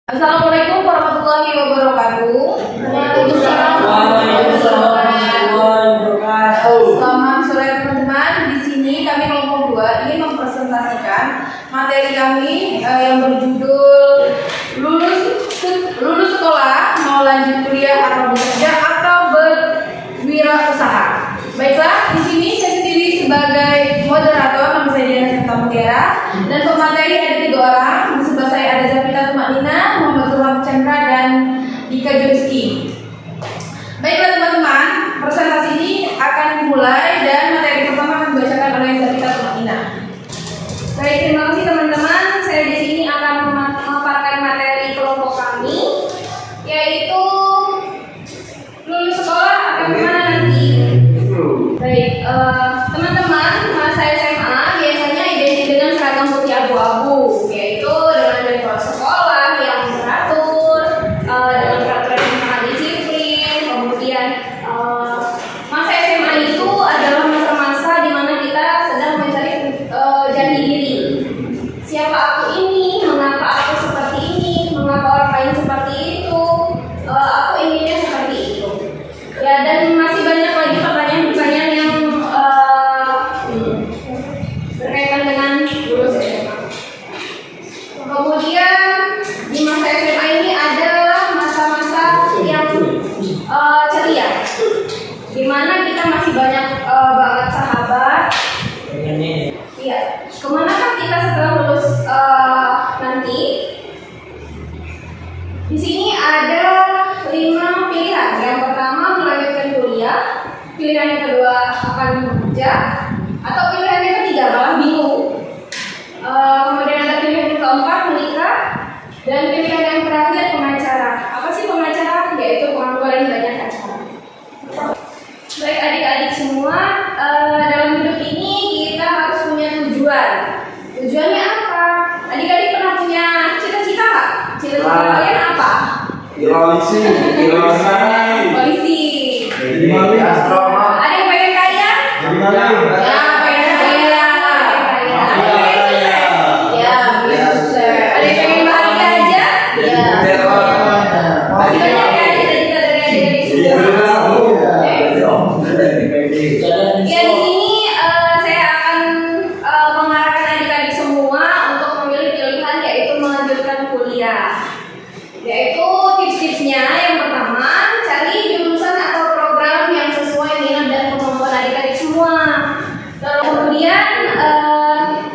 Assalamualaikum warahmatullahi wabarakatuh. Selamat sore teman-teman. Di sini kami kelompok 2 ingin mempresentasikan materi kami yang berjudul lulus sekolah mau lanjut kuliah atau bekerja atau berwirausaha. Baiklah, di sini saya sendiri sebagai moderator, nama saya Diana Santa Mutiara, dan pemateri ada 3 orang. Di sebelah saya ada Zafita Tumanina, Muhammad Turham Chandra, dan Dika Joniski. Baiklah teman-teman, presentasi ini akan dimulai dan materi pertama akan dibacakan oleh Zafita Tumanina. Baik, terima kasih teman-teman. Saya di sini akan memaparkan materi kelompok kami, yaitu lulus sekolah akan kemana nanti. Baik, teman-teman, masa SMA biasanya identik dengan seragam putih abu-abu, yaitu dengan jadwal sekolah yang teratur, dengan peraturan yang sangat disiplin. Kemudian masa SMA itu adalah masa-masa di mana kita sedang mencari jati diri. Siapa aku ini? Mengapa aku seperti ini? Mengapa orang lain seperti itu? Aku inginnya seperti itu. Ya, dan masih banyak lagi pertanyaan-pertanyaan yang berkaitan dengan lulus SMA. Kemudian di masa SMA ini ada masa-masa yang ceria, di mana kita masih banyak banget sahabat. Iya, kemanakah kita setelah lulus nanti? Di sini ada 5 pilihan. Yang pertama melanjutkan kuliah, pilihan yang kedua akan bekerja, atau pilihan yang ketiga malah bingung. Kemudian ada pilihan yang keempat menikah, dan pilihan yang terakhir pengacara. Apa sih pengacara? Yaitu pengangguran banyak acara. Baik adik-adik semua, dalam hidup ini kita harus punya tujuan. Tujuannya apa? Adik-adik pernah punya cita-cita nggak? Cita-cita kalian apa? Polisi. Polisi. Astronot. Ada yang pengen kaya? Ya, pengen kaya. Ya, pengen sukses. Ada yang pengen bahagia aja? Ya. Masih banyak ya cita-cita dari adik-adik semua. Ya, di sini saya akan mengarahkan adik-adik semua untuk memilih pilihan, yaitu melanjutkan kuliah. Yaitu tips-tipsnya, yang pertama, cari jurusan atau program yang sesuai minat dan kemampuan adik-adik semua. Lalu kemudian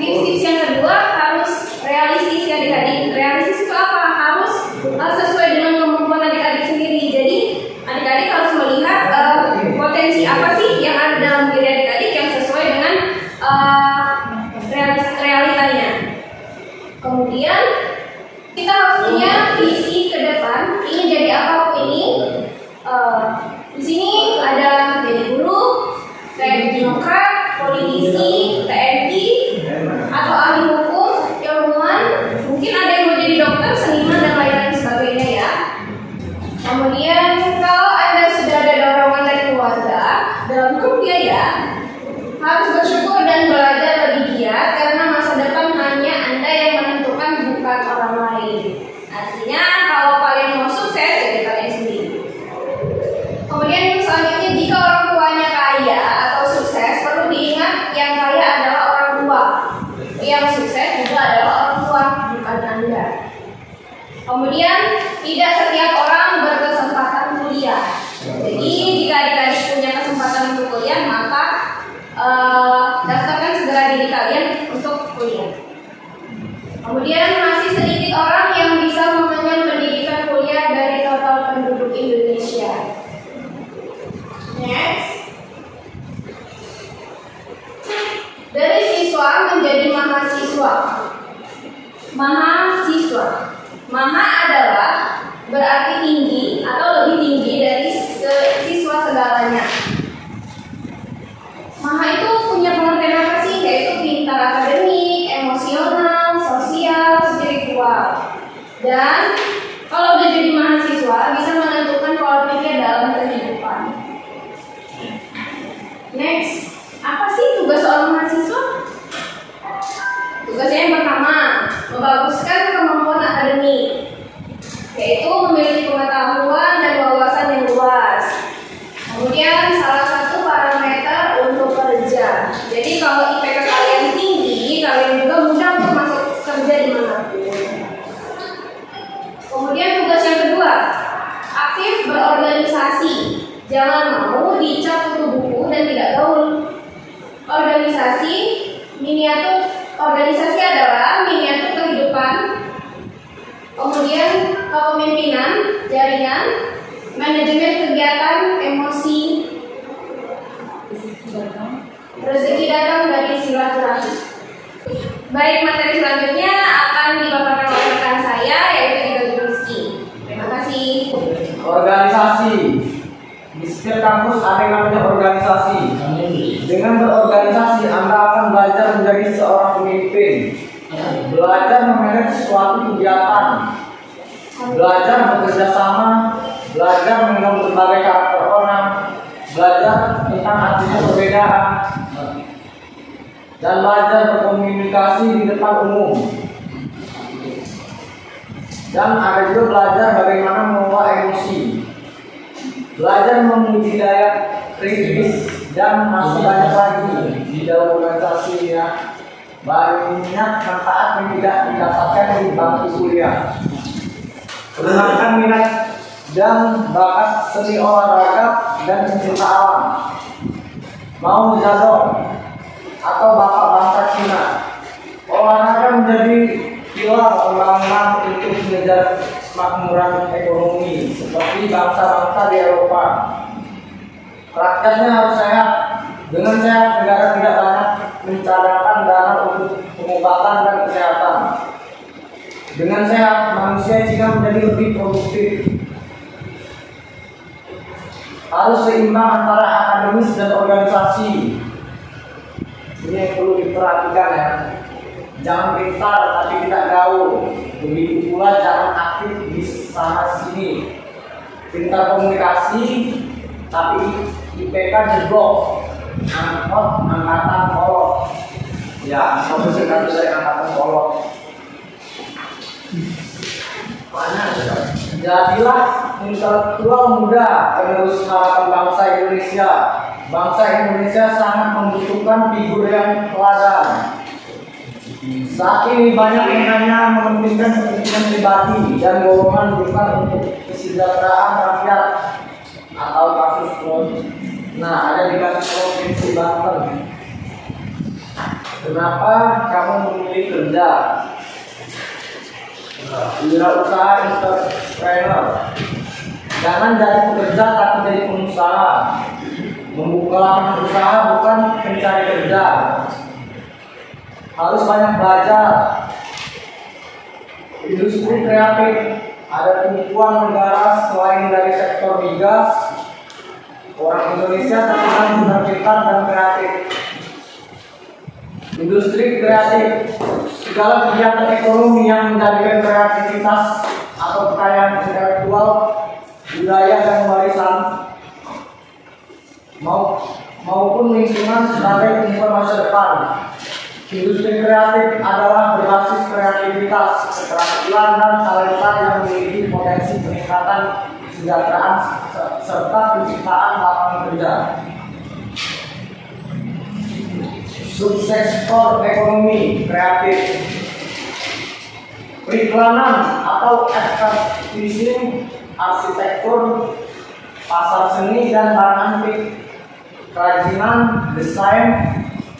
tips-tips yang kedua, harus realistis ya adik-adik. Realistis itu apa? Harus sesuai dengan kemampuan adik-adik sendiri. Jadi adik-adik harus melihat potensi apa sih yang ada dalam diri adik-adik yang sesuai dengan realitanya. Kemudian kita harus punya visi ke depan, ingin jadi apa aku ini. Di sini ada jadi guru, teknokrat, politisi, TNI, atau ahli hukum, ilmuwan. Mungkin ada yang mau jadi dokter, seniman, dan lain-lain sebagainya ya. Kemudian kalau Anda sudah ada dorongan dari keluarga dalam kuliah ya, harus bersyukur dan belajar lebih giat, karena masa depan hanya Anda yang menentukan, bukan orang lain. Artinya kalau kalian mau sukses, jadi kalian sendiri. Kemudian selanjutnya, jika orang tuanya kaya atau sukses, perlu diingat yang kaya adalah orang tua. Yang sukses juga adalah orang tua, bukan Anda. Kemudian tidak setiap orang berkesempatan kuliah. Jadi jika adik-adik punya kesempatan untuk kuliah, maka daftarkan segera diri kalian untuk kuliah. Kemudian masih sedikit orang yang bisa mengenyam pendidikan kuliah dari total penduduk Indonesia. Next. Dari siswa menjadi mahasiswa. Mahasiswa. Maha adalah berarti tinggi atau lebih tinggi dari siswa segalanya. Maha itu punya pengertian apa sih? Yaitu pintar akademik, emosional, sosial, spiritual. Dan kalau udah jadi mahasiswa bisa menentukan pola pikir dalam kehidupan. Next, apa sih tugas seorang mahasiswa? Tugasnya yang pertama, membaguskan kemampuan akademik. miniatur organisasi adalah miniatur kehidupan, kemudian kepemimpinan, jaringan, manajemen kegiatan, emosi, rezeki datang dari silaturahmi. Baik, materi selanjutnya akan dipaparkan oleh rekan saya yaitu Ida Rizky. Terima kasih. Organisasi. Di setiap kampus ada yang namanya organisasi. Dengan berorganisasi, Anda akan belajar menjadi seorang pemimpin, belajar memanage suatu kegiatan, belajar bekerja sama, belajar mengenal berbagai karakter orang, belajar tentang artinya perbedaan, dan belajar berkomunikasi di depan umum. Dan ada juga belajar bagaimana mengelola emosi, belajar menguji daya kritis, dan masih banyak lagi di dalam organisasi ya. Banyak manfaat yang tidak didapatkan di bangku kuliah. Kembangkan minat dan bakat seni olahraga dan pencinta alam. Mau jadon atau bapak bangsa Cina, olahraga menjadi pilar pembangunan untuk mengejar kemakmuran ekonomi seperti bangsa-bangsa di Eropa. Rakyatnya harus sehat. Dengan sehat, negara tidak banyak mencadangkan dana untuk pengobatan dan kesehatan. Dengan sehat, manusia Cina menjadi lebih produktif. Harus seimbang antara akademis dan organisasi. Ini yang perlu diperhatikan ya. Jangan pintar tapi tidak gaul. Begitu pula jangan aktif di sana sini. Pintar komunikasi tapi IPK jeblok. Angkatan kolot. Ya, kamu sekarang dari angkatan kolot. Jadilah intelektual muda penerus harapan bangsa Indonesia. Bangsa Indonesia sangat membutuhkan figur yang teladan. Saat ini banyak yang hanya mementingkan kepentingan pribadi dan golongan bukan untuk kesejahteraan rakyat atau kasus Nah, ada di kasus provinsi Banten. Kenapa kamu memilih kerja? Wirausaha entrepreneur. Jangan jadi pekerja tapi jadi pengusaha. Membuka lapangan usaha bukan mencari kerja. Harus banyak belajar. Industri kreatif. Ada tumpuan negara selain dari sektor migas. Orang Indonesia terkenal pintar dan kreatif. Industri kreatif, segala kegiatan ekonomi yang menjadikan kreativitas atau kekayaan intelektual, budaya dan warisan maupun lingkungan sebagai tumpuan masa depan. Industri kreatif adalah berbasis kreativitas, keterampilan dan talenta yang memiliki potensi peningkatan kesejahteraan serta penciptaan lapangan kerja. Subsektor ekonomi kreatif, periklanan atau advertising, arsitektur, pasar seni dan barang antik, kerajinan, desain,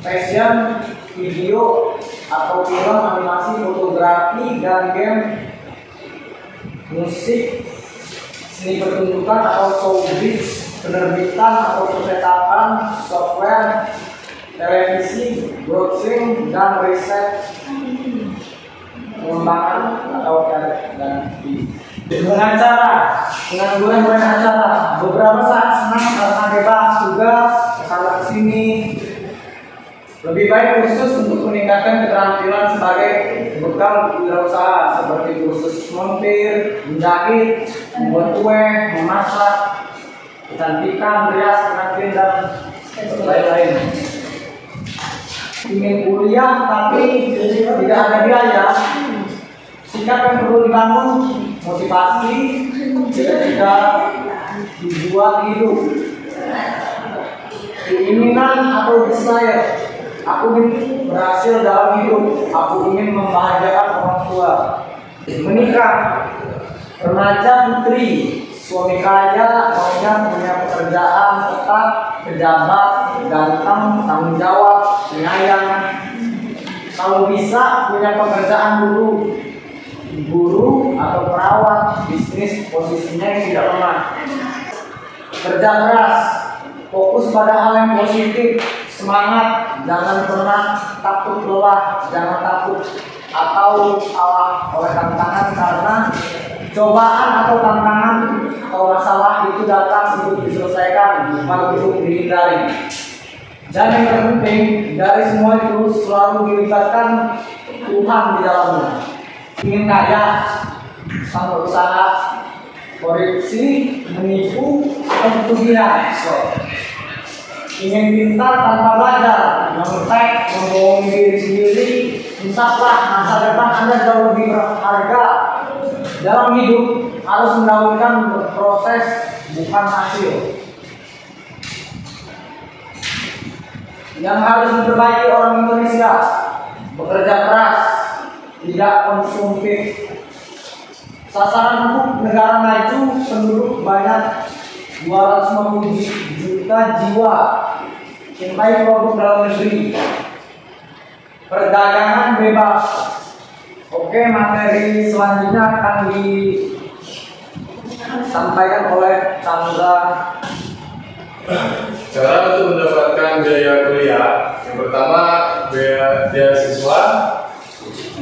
fashion, video atau film, animasi, fotografi dan game, musik, seni pertunjukan atau showbiz, penerbitan atau percetakan, software, televisi, browsing, dan riset, pengembangan atau dan pengacara, pengangguran acara. Beberapa saat senang karena bebas tugas kesana kesini. Lebih baik kursus untuk meningkatkan keterampilan sebagai bekal wirausaha seperti kursus montir, menjahit, membuat kue, memasak, kecantikan, rias, pengantin dan lain-lain. Ingin kuliah tapi tidak ada biaya. Sikap yang perlu dibangun, motivasi, tidak dibuat hidup. Keinginan atau desire. Aku ingin berhasil dalam hidup. Aku ingin membahagiakan orang tua. Menikah. Remaja putri. Suami kaya, maunya punya pekerjaan tetap, pejabat, ganteng, tanggung jawab, penyayang. kalau bisa punya pekerjaan dulu, guru atau perawat, bisnis posisinya yang tidak lemah. Kerja keras, fokus pada hal yang positif, semangat, jangan pernah takut lelah, jangan takut atau kalah oleh tantangan, karena cobaan atau tantangan atau masalah itu datang untuk diselesaikan, bukan untuk dihindari. Dan yang terpenting dari semua itu selalu dilibatkan Tuhan di dalamnya. Ingin kaya tanpa usaha, korupsi, menipu, atau pesugihan. Ingin pintar tanpa belajar, mengetek, membohongi diri sendiri, insaplah masa depan Anda jauh lebih berharga. Dalam hidup harus mendahulukan proses, bukan hasil. Yang harus diperbaiki orang Indonesia, bekerja keras, tidak konsumtif. Sasaran untuk negara maju penduduk banyak 250 juta jiwa, cintai produk dalam negeri, perdagangan bebas. Oke, materi selanjutnya akan disampaikan oleh Chandra. Cara untuk mendapatkan biaya kuliah, yang pertama biaya siswa,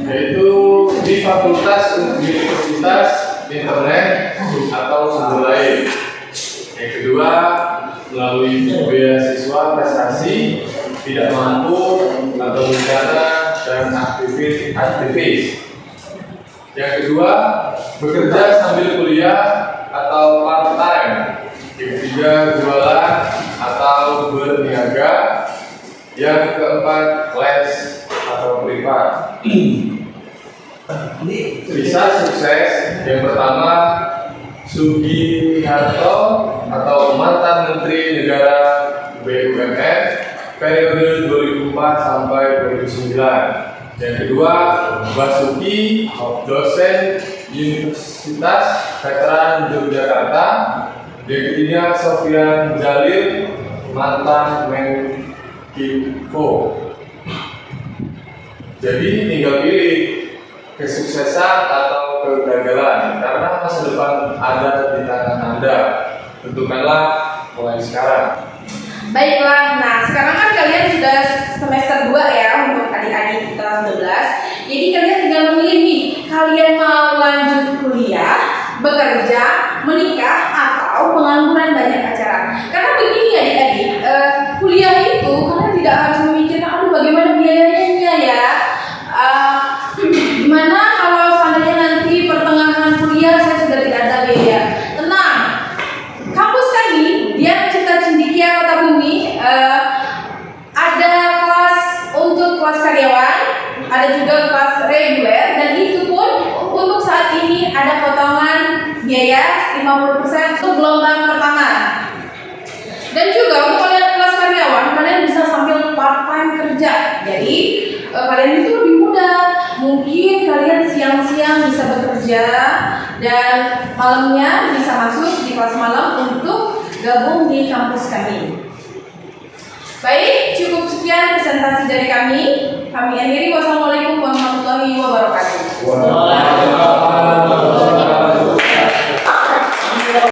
yaitu di fakultas, universitas, internet, atau sumber lain. Yang kedua, melalui beasiswa prestasi, tidak mampu atau bencana dan aktivis. Yang kedua, bekerja sambil kuliah atau part time. Yang ketiga, jualan atau berniaga. Yang keempat, les atau privat. Bisa sukses. Yang pertama, Sugiharto atau mantan Menteri Negara BUMN periode 2004 sampai 2009. Yang kedua, Basuki, dosen Universitas Veteran Yogyakarta. Yang ketiga, Sofyan Jalil, mantan Menkinfo. Jadi tinggal pilih kesuksesan atau kegagalan, karena masa depan ada di tangan Anda. Tentukanlah mulai sekarang. Baiklah, nah sekarang kan kalian sudah semester 2 ya untuk adik-adik kelas 12. Jadi kalian tinggal memilih nih, kalian mau lanjut kuliah, bekerja, menikah, atau pengangguran banyak pacaran. Karena begini adik-adik, kuliah itu kalian tidak harus memikirkan aduh bagaimana biayanya ya. Gimana kalau seandainya nanti pertengahan kuliah saya sudah tidak ada biaya. Tenang, kampus kami dia Cipta Cendekia Kota Bumi ada kelas untuk kelas karyawan, ada juga kelas reguler, dan itu pun untuk saat ini ada potongan biaya 50% untuk gelombang pertama. Dan juga untuk kalian kelas karyawan, kalian bisa sambil part-time kerja. Jadi kalian itu lebih mudah. Mungkin kalian siang-siang bisa bekerja dan malamnya bisa masuk di kelas malam untuk gabung di kampus kami. Baik, cukup sekian presentasi dari kami. Kami akhiri. Wassalamualaikum warahmatullahi wabarakatuh.